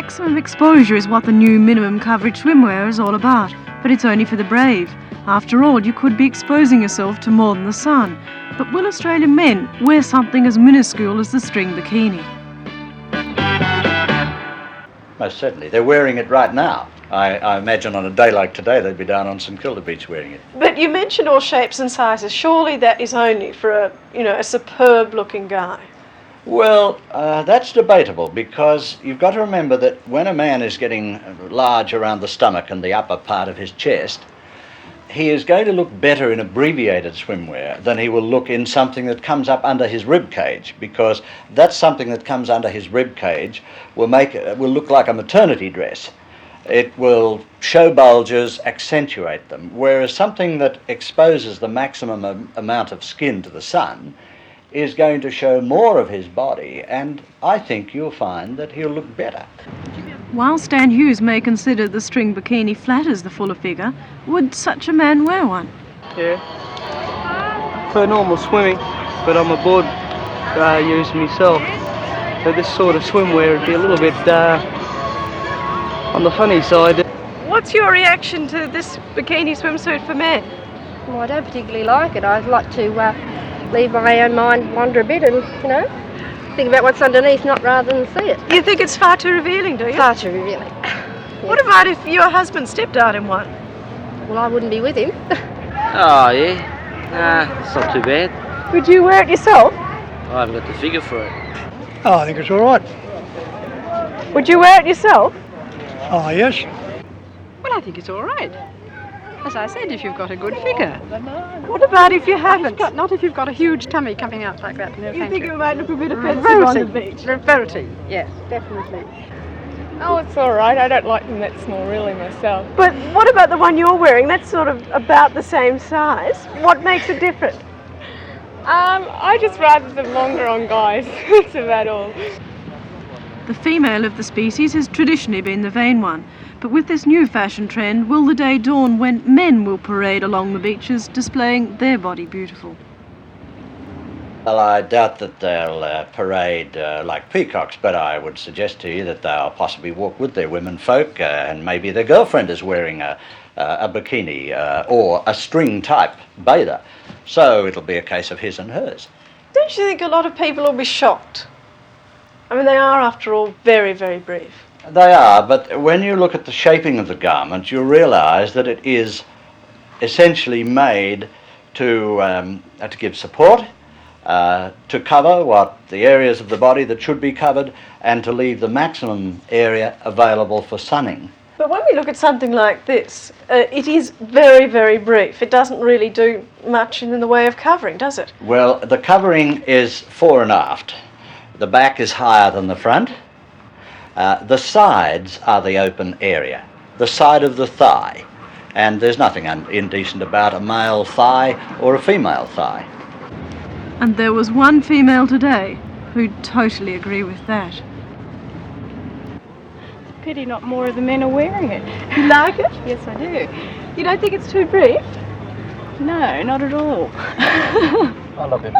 Maximum exposure is what the new minimum coverage swimwear is all about, but it's only for the brave. After all, you could be exposing yourself to more than the sun. But will Australian men wear something as minuscule as the string bikini? Most certainly. They're wearing it right now. I imagine on a day like today they'd be down on St Kilda Beach wearing it. But you mentioned all shapes and sizes. Surely that is only for a superb looking guy. Well, that's debatable, because you've got to remember that when a man is getting large around the stomach and the upper part of his chest, he is going to look better in abbreviated swimwear than he will look in something that comes up under his rib cage, because that something that comes under his rib cage will look like a maternity dress. It will show bulges, accentuate them, whereas something that exposes the maximum amount of skin to the sun is going to show more of his body, and I think you'll find that he'll look better. While Stan Hughes may consider the string bikini flatters the fuller figure, would such a man wear one? Yeah, for normal swimming, but I'm a board user myself, so this sort of swimwear would be a little bit on the funny side. What's your reaction to this bikini swimsuit for men? Well, I don't particularly like it. I'd like to leave my own mind wander a bit and, think about what's underneath, not rather than see it. You think it's far too revealing, do you? Far too revealing. Yes. What about if your husband stepped out in one? Well, I wouldn't be with him. Oh, yeah? Nah, it's not too bad. Would you wear it yourself? I haven't got the figure for it. Oh, I think it's all right. Would you wear it yourself? Oh, yes. Well, I think it's all right. As I said, if you've got a good figure. What about if you haven't? Not if you've got a huge tummy coming out like that. No, You thank think you. it might look a bit offensive on the Revolting. beach? Revolting, yes, definitely. Oh, it's all right. I don't like them that small, really, myself. But what about the one you're wearing? That's sort of about the same size. What makes it different? I just rather them longer on guys. That's about all. The female of the species has traditionally been the vain one, but with this new fashion trend, will the day dawn when men will parade along the beaches displaying their body beautiful? Well, I doubt that they'll parade like peacocks, but I would suggest to you that they'll possibly walk with their women folk, and maybe their girlfriend is wearing a bikini or a string-type bather. So it'll be a case of his and hers. Don't you think a lot of people will be shocked? I mean, they are, after all, very, very brief. They are, but when you look at the shaping of the garment, you realise that it is essentially made to give support, to cover the areas of the body that should be covered, and to leave the maximum area available for sunning. But when we look at something like this, it is very, very brief. It doesn't really do much in the way of covering, does it? Well, the covering is fore and aft. The back is higher than the front. The sides are the open area, the side of the thigh, and there's nothing indecent about a male thigh or a female thigh. And there was one female today who'd totally agree with that. Pity not more of the men are wearing it. You like it? Yes, I do. You don't think it's too brief? No, not at all. I love it.